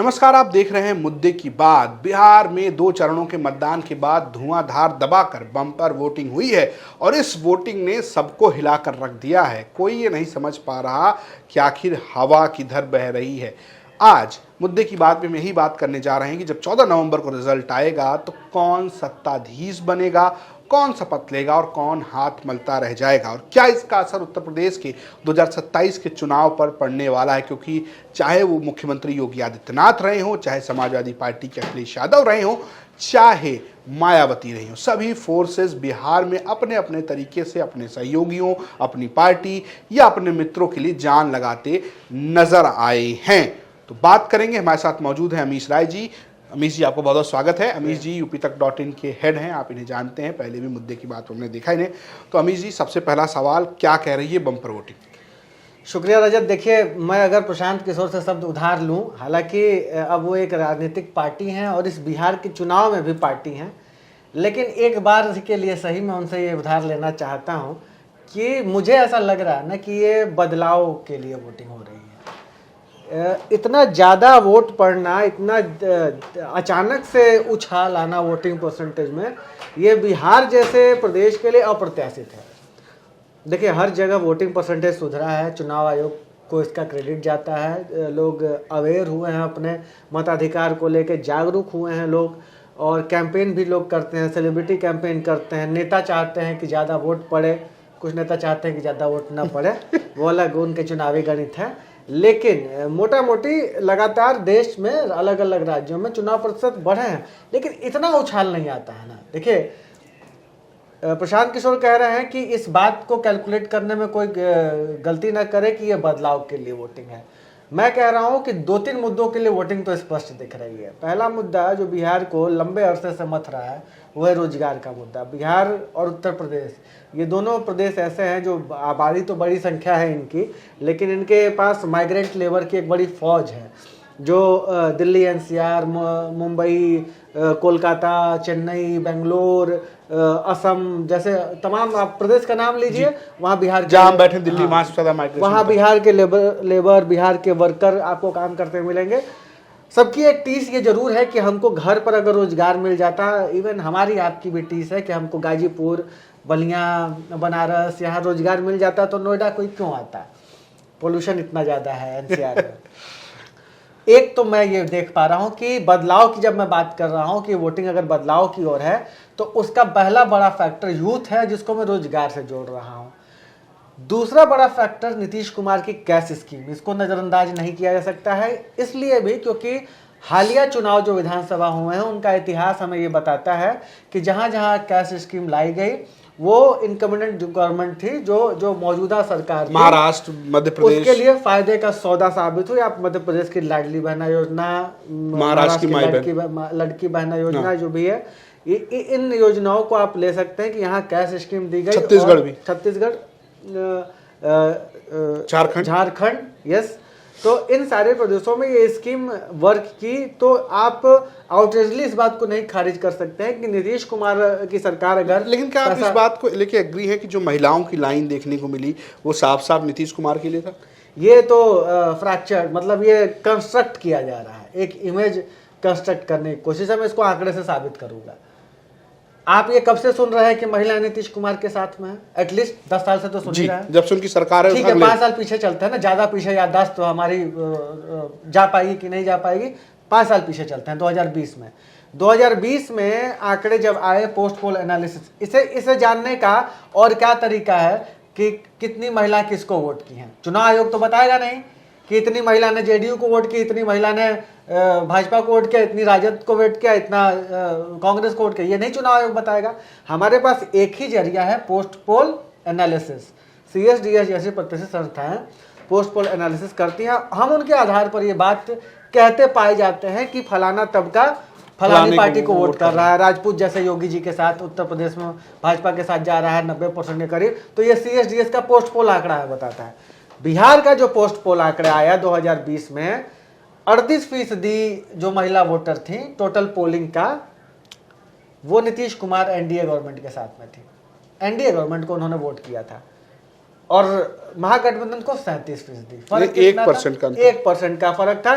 नमस्कार, आप देख रहे हैं मुद्दे की बात। बिहार में 2 चरणों के मतदान के बाद धुआंधार दबाकर बम्पर वोटिंग हुई है और इस वोटिंग ने सबको हिलाकर रख दिया है। कोई ये नहीं समझ पा रहा कि आखिर हवा किधर बह रही है। आज मुद्दे की बात में हम यही बात करने जा रहे हैं कि जब 14 नवंबर को रिजल्ट आएगा तो कौन सत्ताधीश बनेगा, कौन शपथ लेगा और कौन हाथ मलता रह जाएगा, और क्या इसका असर उत्तर प्रदेश के 2027 के चुनाव पर पड़ने वाला है। क्योंकि चाहे वो मुख्यमंत्री योगी आदित्यनाथ रहे हों, चाहे समाजवादी पार्टी के अखिलेश यादव रहे हों, चाहे मायावती रही हो, सभी फोर्सेस बिहार में अपने अपने तरीके से अपने सहयोगियों, अपनी पार्टी या अपने मित्रों के लिए जान लगाते नजर आए हैं। तो बात करेंगे, हमारे साथ मौजूद हैं अमीश राय जी। अमीश जी, आपको बहुत बहुत स्वागत है। अमीश जी यूपीतक.in के हेड हैं, आप इन्हें जानते हैं, पहले भी मुद्दे की बात हमने देखा इन्हें। तो अमीश जी, सबसे पहला सवाल, क्या कह रही है बम्पर वोटिंग? शुक्रिया रजत। देखिए, मैं अगर प्रशांत किशोर से शब्द उधार लूं, हालांकि अब वो एक राजनीतिक पार्टी हैं और इस बिहार के चुनाव में भी पार्टी हैं, लेकिन एक बार के लिए सही मैं उनसे ये उधार लेना चाहता हूं कि मुझे ऐसा लग रहा है ना कि ये बदलाव के लिए वोटिंग हो रही है। इतना ज़्यादा वोट पड़ना, इतना अचानक से उछाल आना वोटिंग परसेंटेज में, ये बिहार जैसे प्रदेश के लिए अप्रत्याशित है। देखिए, हर जगह वोटिंग परसेंटेज सुधरा है, चुनाव आयोग को इसका क्रेडिट जाता है। लोग अवेयर हुए हैं, अपने मताधिकार को लेकर जागरूक हुए हैं लोग, और कैंपेन भी लोग करते हैं, सेलिब्रिटी कैंपेन करते हैं। नेता चाहते हैं कि ज़्यादा वोट पड़े, कुछ नेता चाहते हैं कि ज़्यादा वोट ना पड़े, वो अलग उनके चुनावी गणित है। लेकिन मोटा मोटी लगातार देश में अलग अलग राज्यों में चुनाव प्रतिशत बढ़े हैं, लेकिन इतना उछाल नहीं आता है ना। देखिए, प्रशांत किशोर कह रहे हैं कि इस बात को कैलकुलेट करने में कोई गलती ना करे कि ये बदलाव के लिए वोटिंग है। मैं कह रहा हूं कि 2-3 मुद्दों के लिए वोटिंग तो स्पष्ट दिख रही है। पहला मुद्दा जो बिहार को लंबे अरसे से मथ रहा है वो है रोजगार का मुद्दा। बिहार और उत्तर प्रदेश, ये दोनों प्रदेश ऐसे हैं जो आबादी तो बड़ी संख्या है इनकी, लेकिन इनके पास माइग्रेंट लेबर की एक बड़ी फौज है जो दिल्ली एनसीआर, मुंबई, कोलकाता, चेन्नई, बेंगलोर, असम जैसे तमाम, आप प्रदेश का नाम लीजिए, वहाँ बिहार जहाँ हम बैठे दिल्ली, वहाँ से ज़्यादा माइग्रेशन, वहाँ बिहार के लेबर, बिहार के वर्कर आपको काम करते मिलेंगे। सबकी एक टीस ये जरूर है कि हमको घर पर अगर रोजगार मिल जाता, इवन हमारी आपकी भी टीस है कि हमको गाजीपुर, बलिया, बनारस यहाँ रोजगार मिल जाता तो नोएडा कोई क्यों आता? पोल्यूशन इतना ज़्यादा है एनसीआर में। एक तो मैं ये देख पा रहा हूं कि बदलाव की, जब मैं बात कर रहा हूं कि वोटिंग अगर बदलाव की ओर है, तो उसका पहला बड़ा फैक्टर यूथ है, जिसको मैं रोजगार से जोड़ रहा हूं। दूसरा बड़ा फैक्टर नीतीश कुमार की कैश स्कीम, इसको नज़रअंदाज नहीं किया जा सकता है, इसलिए भी क्योंकि हालिया चुनाव जो विधानसभा हुए हैं उनका इतिहास हमें ये बताता है कि जहां जहां कैश स्कीम लाई गई वो इनकम्बिडेंट गवर्नमेंट थी, जो मौजूदा सरकार, महाराष्ट्र, मध्य प्रदेश, उसके लिए फायदे का सौदा साबित हुई। आप मध्य प्रदेश की लाडली बहना योजना, महाराष्ट्र की लड़की बहना योजना जो भी है, इन योजनाओं को आप ले सकते हैं कि यहाँ कैश स्कीम दी गई। छत्तीसगढ़ भी, छत्तीसगढ़, झारखंड, यस। तो इन सारे प्रदेशों में ये स्कीम वर्क की, तो आप आउटरेजली इस बात को नहीं खारिज कर सकते हैं कि नीतीश कुमार की सरकार अगर, लेकिन क्या आप इस बात को लेके एग्री है कि जो महिलाओं की लाइन देखने को मिली वो साफ साफ नीतीश कुमार के लिए था? ये तो फ्रैक्चर, मतलब ये कंस्ट्रक्ट किया जा रहा है, एक इमेज कंस्ट्रक्ट करने की कोशिश है। मैं इसको आंकड़े से साबित करूंगा। आप ये कब से सुन रहे हैं कि महिला नीतीश कुमार के साथ में है? एटलीस्ट 10 साल से तो सुन ही रहे हैं। जब से उनकी सरकार है, ठीक है, 5 साल पीछे चलते हैं ना, ज्यादा पीछे याददाश्त तो हमारी जा पाएगी कि नहीं जा पाएगी। 5 साल पीछे चलते हैं, 2020 में। 2020 में आंकड़े जब आए, पोस्ट पोल एनालिसिस, इसे जानने का और क्या तरीका है कि कितनी महिला किसको वोट की हैं? चुनाव आयोग तो बताएगा नहीं कि इतनी महिला ने जेडीयू को वोट की, इतनी महिला ने भाजपा को वोट किया, इतनी राजद को वोट किया, इतना कांग्रेस को वोट किया, ये नहीं चुनाव आयोग बताएगा। हमारे पास एक ही जरिया है, पोस्ट पोल एनालिसिस। CSDS जैसी प्रतिष्ठित संस्थाएं पोस्ट पोल एनालिसिस करती हैं। हम उनके आधार पर ये बात कहते पाए जाते हैं कि फलाना तबका फलानी पार्टी को वोट कर रहा है। राजपूत जैसे योगी जी के साथ उत्तर प्रदेश में भाजपा के साथ जा रहा है 90% के करीब, तो ये CSDS का पोस्ट पोल आंकड़ा है, बताता है। बिहार का जो पोस्ट पोल आंकड़ा आया 2020 में, 38% जो महिला वोटर थी टोटल पोलिंग का, वो नीतीश कुमार एनडीए गवर्नमेंट के साथ में थी। एनडीए गवर्नमेंट को उन्होंने वोट किया था, और महागठबंधन को 37%। फर्क 1% का 1% का फर्क था।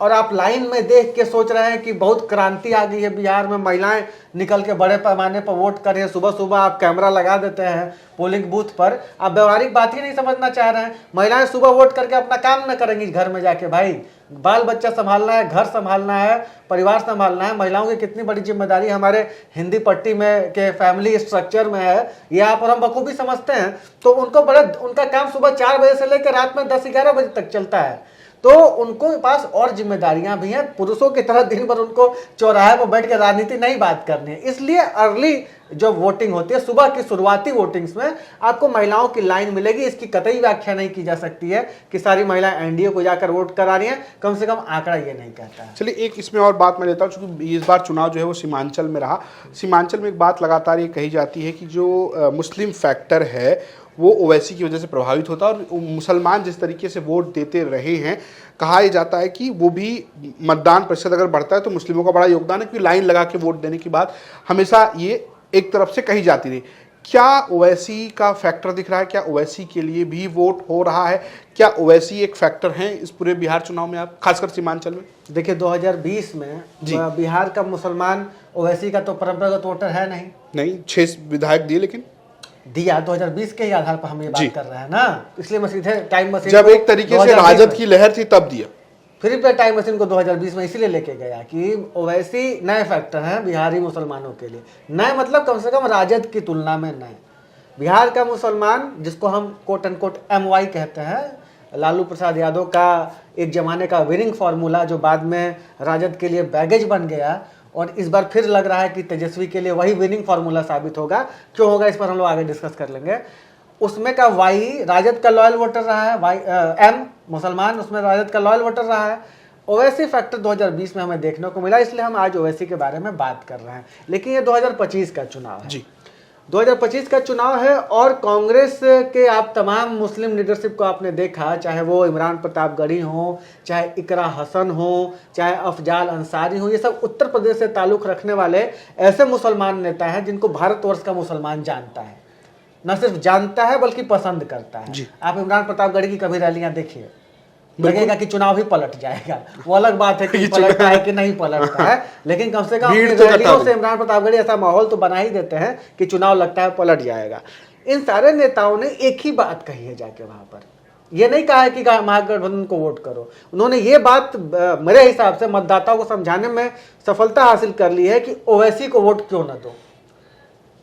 और आप लाइन में देख के सोच रहे हैं कि बहुत क्रांति आ गई है बिहार में, महिलाएं निकल के बड़े पैमाने पर वोट कर रही हैं, सुबह सुबह आप कैमरा लगा देते हैं पोलिंग बूथ पर, आप व्यवहारिक बात ही नहीं समझना चाह रहे हैं। महिलाएं सुबह वोट करके अपना काम न करेंगी घर में जाके, भाई बाल बच्चा संभालना है, घर संभालना है, परिवार संभालना है। महिलाओं की कितनी बड़ी जिम्मेदारी हमारे हिंदी पट्टी में के फैमिली स्ट्रक्चर में है, ये आप और हम बखूबी समझते हैं। तो उनको बड़ा, उनका काम सुबह 4 बजे से लेकर रात में 10-11 बजे तक चलता है, तो उनको पास और जिम्मेदारियां भी हैं। पुरुषों की तरह दिन भर उनको चौराहे पर बैठ के राजनीति नहीं बात करनी है। इसलिए अर्ली जो वोटिंग होती है, सुबह की शुरुआती वोटिंग्स में आपको महिलाओं की लाइन मिलेगी। इसकी कतई व्याख्या नहीं की जा सकती है कि सारी महिलाएं एनडीए को जाकर वोट करा रही हैं, कम से कम आंकड़ा ये नहीं कहता है। चलिए एक इसमें और बात मैं लेता हूँ, चूंकि इस बार चुनाव जो है वो सीमांचल में रहा। सीमांचल में एक बात लगातार ये कही जाती है कि जो मुस्लिम फैक्टर है वो ओवैसी की वजह से प्रभावित होता है, और मुसलमान जिस तरीके से वोट देते रहे हैं, कहा यह जाता है कि वो भी मतदान प्रतिशत अगर बढ़ता है तो मुस्लिमों का बड़ा योगदान है, क्योंकि लाइन लगा के वोट देने की बात हमेशा ये एक तरफ से कही जाती रही। क्या ओवैसी का फैक्टर दिख रहा है? क्या ओवैसी के लिए भी वोट हो रहा है? क्या ओवैसी एक फैक्टर है इस पूरे बिहार चुनाव में, आप खासकर सीमांचल में? देखिए 2020 में बिहार का मुसलमान ओवैसी का तो परंपरागत वोटर है नहीं 6 विधायक दिए, लेकिन दिया 2020 के ही आधार पर हम ये बात कर रहे हैं ना, इसलिए मैं सीधे टाइम मशीन जब एक तरीके से राजद की लहर थी तब दिया, फिर पे टाइम मशीन को 2020 में इसीलिए लेके गया कि ओवैसी नए फैक्टर हैं बिहारी मुसलमानों के लिए। नए मतलब कम से कम राजद की तुलना में नए। बिहार का मुसलमान, जिसको हम कोट एंड कोट MY कहते हैं, लालू प्रसाद यादव का एक जमाने का विनिंग फार्मूला जो बाद में राजद के लिए बैगेज बन गया, और इस बार फिर लग रहा है कि तेजस्वी के लिए वही विनिंग फार्मूला साबित होगा। क्यों होगा इस पर हम लोग आगे डिस्कस कर लेंगे। उसमें का Y राजद का लॉयल वोटर रहा है, M मुसलमान उसमें राजद का लॉयल वोटर रहा है। ओवैसी फैक्टर 2020 में हमें देखने को मिला, इसलिए हम आज ओवैसी के बारे में बात कर रहे हैं। लेकिन ये 2025 का चुनाव है जी, 2025 का चुनाव है, और कांग्रेस के आप तमाम मुस्लिम लीडरशिप को आपने देखा, चाहे वो इमरान प्रतापगढ़ी हो, चाहे इकरा हसन हो, चाहे अफजाल अंसारी हो, ये सब उत्तर प्रदेश से ताल्लुक़ रखने वाले ऐसे मुसलमान नेता हैं जिनको भारतवर्ष का मुसलमान जानता है, न सिर्फ जानता है बल्कि पसंद करता है। आप इमरान प्रतापगढ़ी की कभी रैलियां देखिए, लगेगा कि चुनाव ही पलट जाएगा। वो अलग बात है कि पलटता है कि नहीं पलटता है, लेकिन कम से कम रैलियों से इमरान प्रतापगढ़ी ऐसा माहौल तो बना ही देते हैं कि चुनाव लगता है पलट जाएगा। इन सारे नेताओं ने एक ही बात कही है जाके वहां पर, ये नहीं कहा है कि महागठबंधन को वोट करो। उन्होंने ये बात मेरे हिसाब से मतदाताओं को समझाने में सफलता हासिल कर ली है कि ओवैसी को वोट क्यों न दो।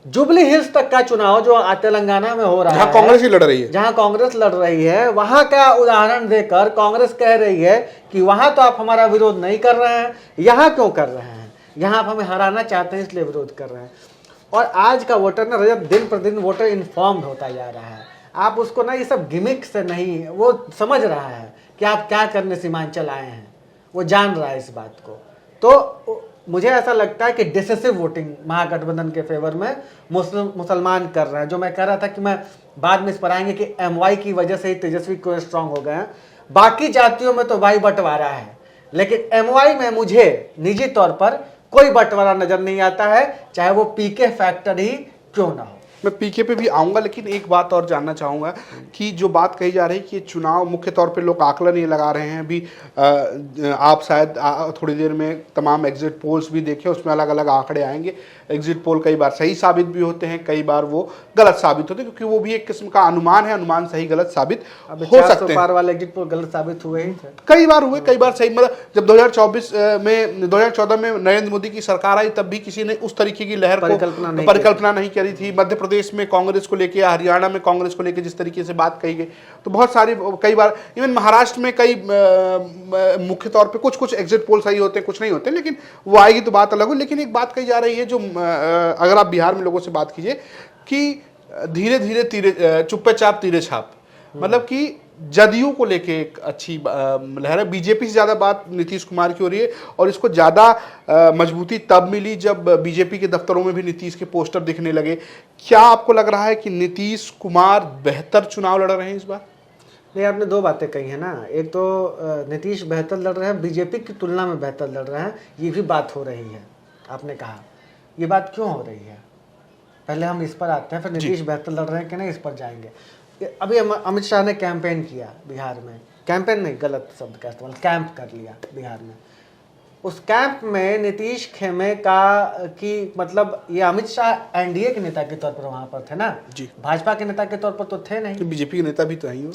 जुबली हिल्स तक का चुनाव जो तेलंगाना में हो रहा है, जहां कांग्रेस ही लड़ रही है, जहां कांग्रेस लड़ रही है, वहां का उदाहरण देकर कांग्रेस कह रही है कि वहां तो आप हमारा विरोध नहीं कर रहे हैं, यहां क्यों कर रहे हैं, यहां आप हमें हराना चाहते हैं इसलिए विरोध कर रहे हैं। और आज का वोटर ना रजत, दिन प्रतिदिन वोटर इन्फॉर्म्ड होता जा रहा है। आप उसको ना ये सब गिमिक से नहीं, वो समझ रहा है कि आप क्या करने सीमांचल आए हैं, वो जान रहा है इस बात को। तो मुझे ऐसा लगता है कि डिसेसिव वोटिंग महागठबंधन के फेवर में मुसलमान कर रहे हैं। जो मैं कह रहा था कि मैं बाद में इस पर आएंगे कि MY की वजह से ही तेजस्वी को स्ट्रांग हो गए हैं। बाकी जातियों में तो भाई बंटवारा है, लेकिन MY में मुझे निजी तौर पर कोई बंटवारा नजर नहीं आता है, चाहे वो PK फैक्टर ही क्यों ना हो। मैं PK पे भी आऊँगा, लेकिन एक बात और जानना चाहूँगा कि जो बात कही जा रही है कि चुनाव मुख्य तौर पे लोग आकलन ये लगा रहे हैं। अभी आप शायद थोड़ी देर में तमाम एग्जिट पोल्स भी देखें, उसमें अलग अलग आंकड़े आएंगे। एग्जिट पोल कई बार सही साबित भी होते हैं, कई बार वो गलत साबित होते हैं, क्योंकि वो भी एक किस्म का अनुमान है, अनुमान सही गलत साबित हो सकते हैं। वाले एग्जिट पोल गलत साबित हुए ही थे, कई बार हुए, कई बार सही। मतलब जब 2014 में नरेंद्र मोदी की सरकार आई, तब भी किसी ने उस तरीके की लहर को परिकल्पना नहीं करी थी। मध्य प्रदेश में कांग्रेस को लेके, हरियाणा में कांग्रेस को लेके जिस तरीके से बात कही गई, तो बहुत सारी, कई बार इवन महाराष्ट्र में कई मुख्य तौर पे कुछ एग्जिट पोल सही होते हैं, कुछ नहीं होते, लेकिन वो आएगी तो बात अलग हो। लेकिन एक बात कही जा रही है, जो अगर आप बिहार में लोगों से बात कीजिए, कि धीरे धीरे चुप्पे चाप तीरे छाप, मतलब कि जदयू को लेके एक अच्छी लहर है। बीजेपी से ज़्यादा बात नीतीश कुमार की हो रही है, और इसको ज़्यादा मजबूती तब मिली जब बीजेपी के दफ्तरों में भी नीतीश के पोस्टर दिखने लगे। क्या आपको लग रहा है कि नीतीश कुमार बेहतर चुनाव लड़ रहे हैं इस बार? नहीं, आपने दो बातें कही है ना, एक तो नीतीश बेहतर लड़ रहे हैं, बीजेपी की तुलना में बेहतर लड़ रहे हैं, ये भी बात हो रही है। आपने कहा ये बात क्यों हो रही है, पहले हम इस पर आते हैं, फिर नीतीश बेहतर लड़ रहे हैं कि नहीं इस पर जाएंगे। अभी अमित शाह ने कैंपेन किया बिहार में, कैंपेन नहीं, गलत शब्द का इस्तेमाल, कैंप कर लिया बिहार में। उस कैंप में नीतीश खेमे का कि मतलब ये अमित शाह एनडीए के नेता के तौर पर वहां पर थे ना जी। भाजपा के नेता के तौर पर तो थे नहीं, कि बीजेपी के नेता भी तो है,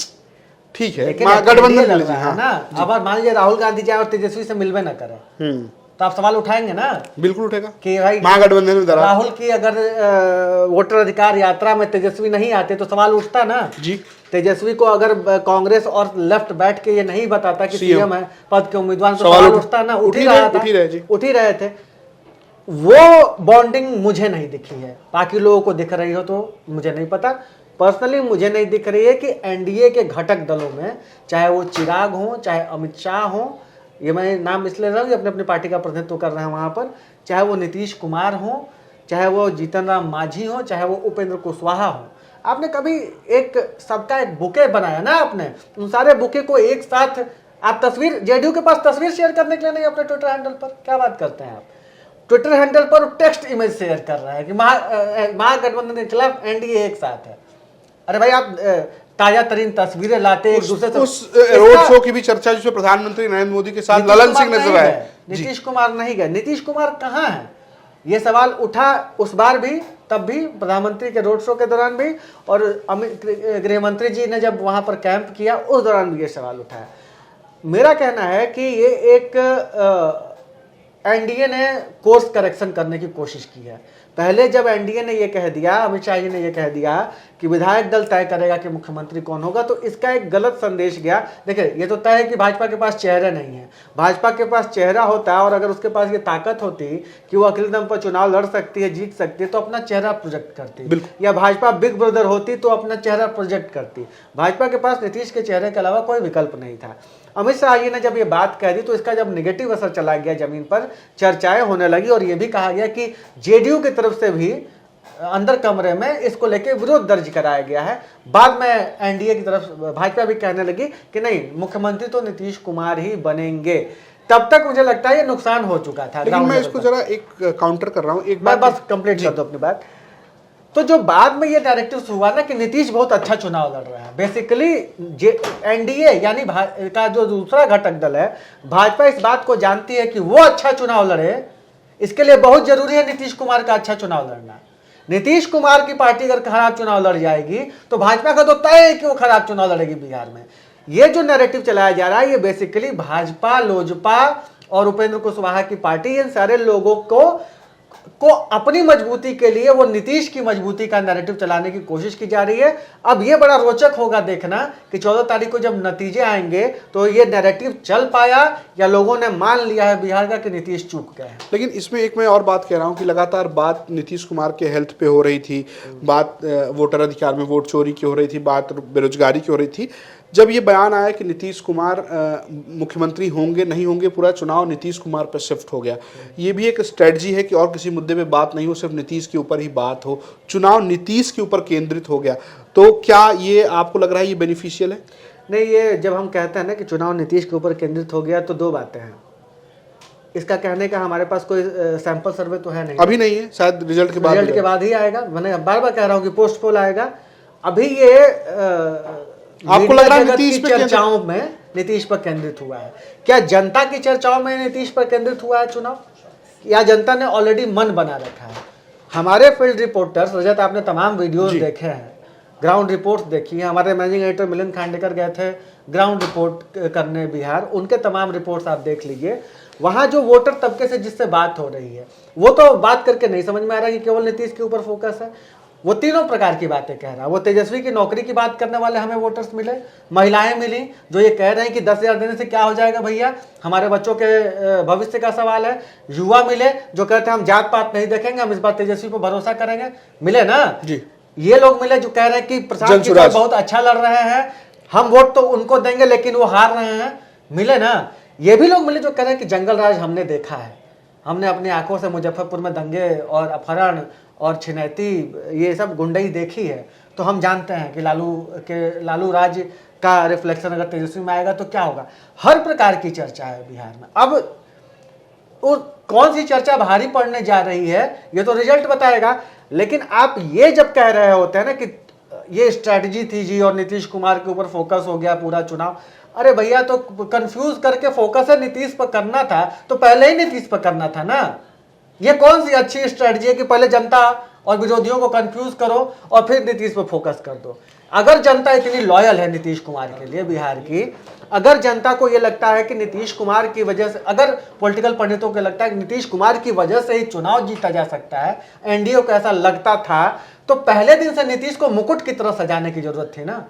ठीक है, लेकिन गठबंधन लग के रहा लिए, है हाँ ना। अब मान लीजिए राहुल गांधी जाए और तेजस्वी से मिलवे ना करे तो आप सवाल उठाएंगे ना बिल्कुल उठेगा कि भाई महागठबंधन में दरार। राहुल की अगर वोटर अधिकार यात्रा में तेजस्वी नहीं आते तो सवाल उठता ना जी। तेजस्वी को अगर कांग्रेस और लेफ्ट बैठ के ये नहीं बताता कि सीएम है पद के उम्मीदवार, तो सवाल उठता ना, उठ ही रहे थे। वो बॉन्डिंग मुझे नहीं दिखी है, बाकी लोगों को दिख रही हो तो मुझे नहीं पता। पर्सनली मुझे नहीं दिख रही है कि एनडीए के घटक दलों में, चाहे वो चिराग हो, चाहे अमित शाह हो, ये मैं नाम इसलिए रहा हूँ कि अपने अपनी पार्टी का प्रतिनिधित्व कर रहे हैं वहाँ पर, चाहे वो नीतीश कुमार हो, चाहे वो जीतन राम मांझी हो, चाहे वो उपेंद्र कुशवाहा हो, आपने कभी एक सबका एक बुके बनाया ना, आपने उन सारे बुके को एक साथ आप तस्वीर, जेडीयू के पास तस्वीर शेयर करने के लिए नहीं अपने ट्विटर हैंडल पर, क्या बात करते हैं आप? ट्विटर हैंडल पर टेक्स्ट इमेज शेयर कर रहा है कि महागठबंधन के खिलाफ एनडीए एक साथ है। अरे भाई आप ताजा तरीन तस्वीरें लाते एक दूसरे से। उस रोड शो की भी चर्चा जिसमें प्रधानमंत्री नरेंद्र मोदी के साथ ललन सिंह नजर आए, नीतीश कुमार नहीं गए। नीतीश कुमार कहाँ है, ये सवाल उठा उस बार भी, तब भी प्रधानमंत्री के रोड शो के दौरान भी, और गृह मंत्री जी ने जब वहां पर कैंप किया उस दौरान भी ये सवाल उठाया। मेरा कहना है कि ये एक एनडीए ने कोर्स करेक्शन करने की कोशिश की है। पहले जब एनडीए ने ये कह दिया, अमित शाह जी ने ये कह दिया कि विधायक दल तय करेगा कि मुख्यमंत्री कौन होगा, तो इसका एक गलत संदेश गया। देखिए ये तो तय है कि भाजपा के पास चेहरा नहीं है, भाजपा के पास चेहरा होता और अगर उसके पास ये ताकत होती कि वो अकेले दम पर चुनाव लड़ सकती है, जीत सकती है, तो अपना चेहरा प्रोजेक्ट करती, या भाजपा बिग ब्रदर होती तो अपना चेहरा प्रोजेक्ट करती। भाजपा के पास नीतीश के चेहरे के अलावा कोई विकल्प नहीं था। अमित शाह जी ने जब ये बात कह दी तो इसका जब नेगेटिव असर चला गया जमीन पर, चर्चाएं होने लगी और ये भी कहा गया कि जेडीयू की तरफ से भी अंदर कमरे में इसको लेके विरोध दर्ज कराया गया है। बाद में एनडीए की तरफ भाजपा भी कहने लगी कि नहीं, मुख्यमंत्री तो नीतीश कुमार ही बनेंगे। तब तक मुझे लगता है ये नुकसान हो चुका था। लेकिन मैं इसको जरा एक काउंटर कर रहा हूँ, एक बात बस कंप्लीट कर दो अपनी बात। तो जो बाद में ये डायरेक्टिव हुआ ना कि नीतीश बहुत अच्छा चुनाव लड़ रहा है, बेसिकली एनडीए यानी का जो दूसरा घटक दल है भाजपा इस बात को जानती है कि वो अच्छा चुनाव लड़े, इसके लिए बहुत जरूरी है नीतीश कुमार का अच्छा चुनाव लड़ना। नीतीश कुमार की पार्टी अगर खराब चुनाव लड़ जाएगी तो भाजपा का तो तय है कि वो खराब चुनाव लड़ेगी बिहार में। ये जो नैरेटिव चलाया जा रहा है ये बेसिकली भाजपा, लोजपा और उपेंद्र कुशवाहा की पार्टी, इन सारे लोगों को अपनी मजबूती के लिए वो नीतीश की मजबूती का नैरेटिव चलाने की कोशिश की जा रही है। अब ये बड़ा रोचक होगा देखना कि 14 तारीख को जब नतीजे आएंगे तो ये नैरेटिव चल पाया या लोगों ने मान लिया है बिहार का कि नीतीश चूक गए हैं। लेकिन इसमें एक मैं और बात कह रहा हूँ कि लगातार बात नीतीश कुमार के हेल्थ पे हो रही थी, बात वोटर अधिकार में वोट चोरी की हो रही थी, बात बेरोजगारी की हो रही थी। जब ये बयान आया कि नीतीश कुमार मुख्यमंत्री होंगे नहीं होंगे, पूरा चुनाव नीतीश कुमार पर शिफ्ट हो गया। ये भी एक स्ट्रेटजी है कि और किसी मुद्दे पे बात नहीं हो, सिर्फ नीतीश के ऊपर ही बात हो, चुनाव नीतीश के ऊपर केंद्रित हो गया। तो क्या ये आपको लग रहा है ये बेनिफिशियल है? नहीं, ये जब हम कहते हैं ना कि चुनाव नीतीश के ऊपर केंद्रित हो गया तो दो बातें हैं। इसका कहने का हमारे पास कोई सैंपल सर्वे तो है नहीं, अभी नहीं है, शायद रिजल्ट के बाद ही आएगा। मैंने बार बार कह रहा हूँ कि पोस्ट पोल आएगा। अभी ये आपको लग रहा है नीतीश पे चर्चाओं में नीतीश पर केंद्रित हुआ है? क्या जनता की चर्चाओं में नीतीश पर केंद्रित हुआ है चुनाव, या जनता ने ऑलरेडी मन बना रखा है? हमारे फील्ड रिपोर्टर्स, रजत आपने तमाम वीडियोस देखे हैं, ग्राउंड रिपोर्ट्स देखी है। हमारे मैनेजिंग एडिटर मिलन खांडेकर गए थे ग्राउंड रिपोर्ट करने बिहार, उनके तमाम रिपोर्ट्स आप देख लीजिए। वहां जो वोटर तबके से जिससे बात हो रही है वो तो बात करके नहीं समझ में आ रहा कि केवल नीतीश के ऊपर फोकस है। वो तीनों प्रकार की बातें कह रहा है। वो तेजस्वी की नौकरी की बात करने वाले हमें वोटर्स मिले, महिलाएं मिली जो ये कह रहे हैं कि 10,000 देने से क्या हो जाएगा भैया, हमारे बच्चों के भविष्य का सवाल है। युवा मिले जो कहते हैं हम जात पात नहीं देखेंगे, हम इस बार तेजस्वी पर भरोसा करेंगे, मिले ना जी। ये लोग मिले जो कह रहे हैं कि प्रशांत किशोर बहुत अच्छा लड़ रहे हैं, हम वोट तो उनको देंगे लेकिन वो हार रहे हैं, मिले ना। ये भी लोग मिले जो कह रहे हैं कि जंगल राज हमने देखा है, हमने अपनी आंखों से मुजफ्फरपुर में दंगे और अपहरण और छिनैती ये सब गुंडई देखी है, तो हम जानते हैं कि लालू राज का रिफ्लेक्शन अगर तेजस्वी में आएगा तो क्या होगा। हर प्रकार की चर्चा है बिहार में। अब कौन सी चर्चा भारी पड़ने जा रही है ये तो रिजल्ट बताएगा। लेकिन आप ये जब कह रहे होते हैं ना कि ये स्ट्रैटेजी थी जी और नीतीश कुमार के ऊपर फोकस हो गया पूरा चुनाव, अरे भैया, तो कंफ्यूज करके फोकस है नीतीश पर करना था तो पहले ही नीतीश पर करना था ना। ये कौन सी अच्छी स्ट्रेटजी है कि पहले जनता और विरोधियों को कंफ्यूज करो और फिर नीतीश पर फोकस कर दो। अगर जनता इतनी लॉयल है नीतीश कुमार के लिए बिहार की, अगर जनता को ये लगता है कि नीतीश कुमार की वजह से, अगर पॉलिटिकल पंडितों को लगता है कि नीतीश कुमार की वजह से ही चुनाव जीता जा सकता है, एनडीए को ऐसा लगता था, तो पहले दिन से नीतीश को मुकुट की तरह सजाने की जरूरत थी ना।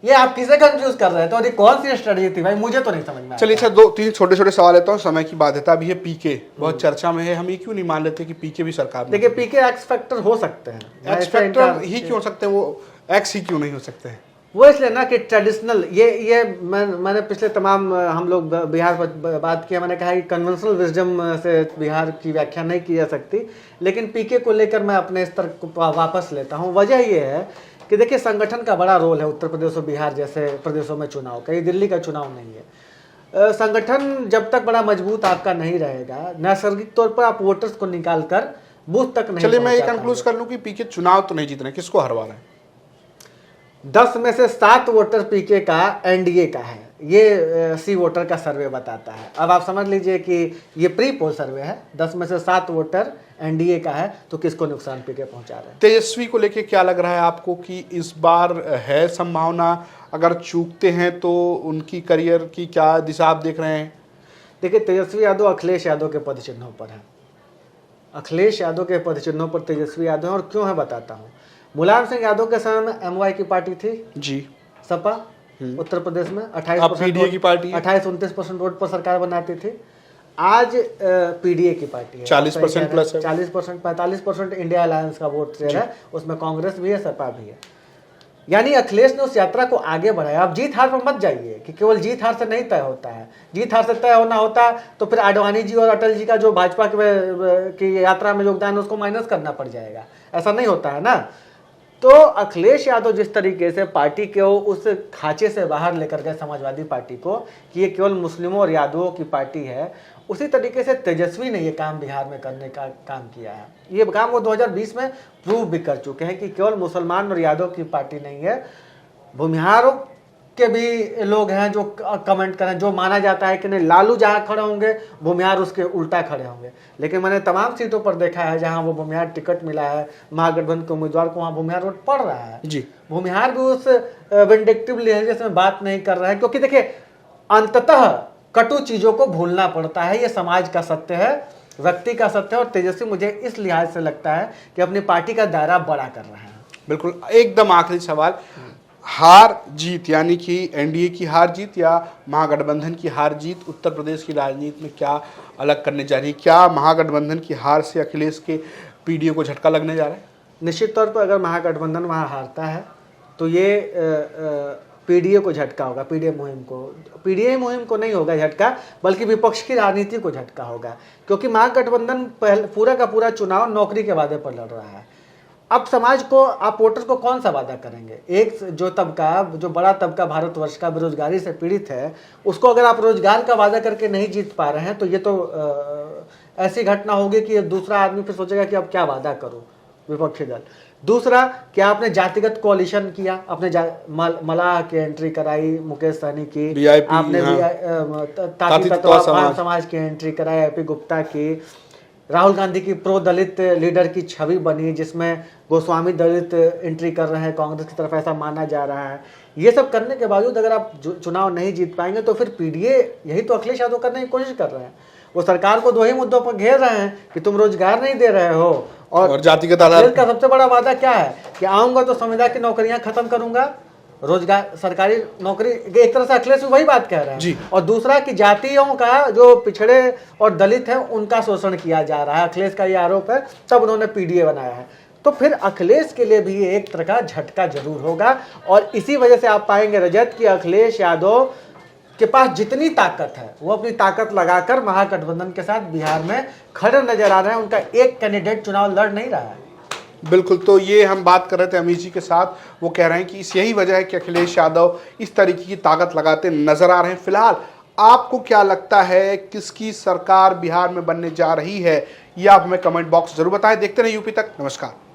ये आप किसे कंफ्यूज कर रहे हैं? तो ये कौन सी स्ट्रेटजी थी भाई, मुझे तो नहीं समझ में। चलिए अच्छा, 2-3 छोटे-छोटे सवाल लेता हूँ। समय की बाध्यता भी है, पीके बहुत चर्चा में है, हम ये क्यों नहीं मान लेते कि पीके भी सरकार में? देखिए, पीके एक्स फैक्टर हो सकते हैं। एक्स फैक्टर ही क्यों हो सकते हैं, वो एक्स ही क्यों नहीं हो सकते हैं? वो इसलिए ना कि ट्रेडिशनल, ये मैंने पिछले तमाम, हम लोग बिहार पर बात किया, मैंने कहा कि कन्वेंशनल विजडम से बिहार की व्याख्या नहीं की जा सकती, लेकिन पीके को लेकर मैं अपने स्तर को वापस लेता हूँ। वजह ये है कि देखिए, संगठन का बड़ा रोल है उत्तर प्रदेश और बिहार जैसे प्रदेशों में चुनाव का। ये दिल्ली का चुनाव नहीं है। संगठन जब तक बड़ा मजबूत आपका नहीं रहेगा, नैसर्गिक तौर पर आप वोटर्स को निकाल कर बूथ तक नहीं। चलिए मैं ये कंक्लूज कर लूँ कि पीके चुनाव तो नहीं जीत रहे, किसको हरवा रहे हैं? 10 में से 7 वोटर पीके का एनडीए का है, ये सी वोटर का सर्वे बताता है। अब आप समझ लीजिए कि ये प्री पोल सर्वे है, 10 में से 7 वोटर एनडीए का है, तो किसको नुकसान पीके पहुंचा रहे हैं? तेजस्वी को लेके क्या लग रहा है आपको कि इस बार है संभावना, अगर चूकते हैं तो उनकी करियर की क्या दिशा आप देख रहे हैं? देखिए, तेजस्वी यादव अखिलेश यादव के पद चिन्हों पर है। अखिलेश यादव के पद चिन्हों पर तेजस्वी यादव है, और क्यों है बताता हूँ। मुलायम सिंह यादव के समय में एमवाई की पार्टी थी जी, सपा, उत्तर प्रदेश में 28% की पार्टी 28-29% वोट पर सरकार बनाती थी। आज पीडीए की पार्टी है, 40% प्लस है, 40%, 45% इंडिया अलायंस का वोट शेयर है, उसमें कांग्रेस भी है, सपा भी है। यानी अखिलेश ने उस यात्रा को आगे बढ़ाया। आप जीत हार पर मत जाइए कि केवल जीत हार से नहीं तय होता है। जीत हार से तय होना होता तो फिर आडवाणी जी और अटल जी का जो भाजपा की यात्रा में योगदान है उसको माइनस करना पड़ जाएगा, ऐसा नहीं होता है ना। तो अखिलेश यादव जिस तरीके से पार्टी को उस खांचे से बाहर लेकर गए समाजवादी पार्टी को कि ये केवल मुस्लिमों और यादवों की पार्टी है, उसी तरीके से तेजस्वी ने ये काम बिहार में करने का काम किया है। ये काम वो 2020 में प्रूव भी कर चुके हैं कि केवल मुसलमान और यादव की पार्टी नहीं है, भूमिहारों के भी लोग हैं जो कमेंट करें, जो माना जाता है कि नहीं लालू जहां खड़े होंगे भूमिहार उसके उल्टा खड़े होंगे। लेकिन मैंने तमाम सीटों पर देखा है जहां वो भूमिहार टिकट मिला है महागठबंधन के उम्मीदवार को, वहां भूमिहार वोट पड़ रहा है जी। भूमिहार भी उस विंडिक्टिव लहजे में बात नहीं कर रहा है, क्योंकि देखिए अंततः कटु चीजों को भूलना पड़ता है, ये समाज का सत्य है, व्यक्ति का सत्य है। और तेजस्वी मुझे इस लिहाज से लगता है कि अपनी पार्टी का दायरा बड़ा कर रहे हैं। बिल्कुल। एकदम आखिरी सवाल, हार जीत यानी कि एनडीए की हार जीत या महागठबंधन की हार जीत उत्तर प्रदेश की राजनीति में क्या अलग करने जा रही है? क्या महागठबंधन की हार से अखिलेश के पीडीए को झटका लगने जा रहा है? निश्चित तौर पर अगर महागठबंधन वहाँ हारता है तो ये पीडीए को झटका होगा, पीडीए मुहिम को नहीं होगा झटका, बल्कि विपक्ष की राजनीति को झटका होगा। क्योंकि महागठबंधन पूरा का पूरा चुनाव नौकरी के वादे पर लड़ रहा है। अब समाज को, आप वोटर को कौन सा वादा करेंगे? एक जो बड़ा तबका भारतवर्ष का बेरोजगारी से पीड़ित है, उसको अगर आप रोजगार का वादा करके नहीं जीत पा रहे हैं तो ये तो ऐसी घटना होगी कि दूसरा आदमी फिर सोचेगा कि अब क्या वादा करूं, विपक्षी दल। दूसरा, क्या आपने जातिगत कोalition किया, आपने मलाह की एंट्री कराई, मुकेश सहनी की, आपने ताती तत्वा समाज की एंट्री कराई, एपी गुप्ता की, राहुल गांधी की प्रो दलित लीडर की छवि बनी, जिसमें गोस्वामी दलित एंट्री कर रहे हैं कांग्रेस की तरफ, ऐसा माना जा रहा है। ये सब करने के बावजूद अगर आप चुनाव नहीं जीत पाएंगे तो फिर पीडीए, यही तो अखिलेश यादव करने की कोशिश कर रहे हैं। वो सरकार को 2 ही मुद्दों पर घेर रहे हैं कि तुम रोजगार नहीं दे रहे हो, और जातिगत आधार का सबसे बड़ा वादा क्या है कि आऊंगा तो संविदा की नौकरियां खत्म करूंगा, रोजगार सरकारी नौकरी, एक तरह से अखिलेश वही बात कह रहे हैं। और दूसरा कि जातियों का, जो पिछड़े और दलित हैं, उनका शोषण किया जा रहा है, अखिलेश का ये आरोप है, तब उन्होंने पीडीए बनाया है। तो फिर अखिलेश के लिए भी एक तरह का झटका जरूर होगा। और इसी वजह से आप पाएंगे रजत कि अखिलेश यादव के पास जितनी ताकत है वो अपनी ताकत लगाकर महागठबंधन के साथ बिहार में खड़े नजर आ रहे हैं। उनका एक कैंडिडेट चुनाव लड़ नहीं रहा है। बिल्कुल। तो ये हम बात कर रहे थे अमीश जी के साथ, वो कह रहे हैं कि यही वजह है कि अखिलेश यादव इस तरीके की ताकत लगाते नजर आ रहे हैं। फिलहाल आपको क्या लगता है किसकी सरकार बिहार में बनने जा रही है, ये आप हमें कमेंट बॉक्स जरूर बताएं। देखते रहिए यूपी तक। नमस्कार।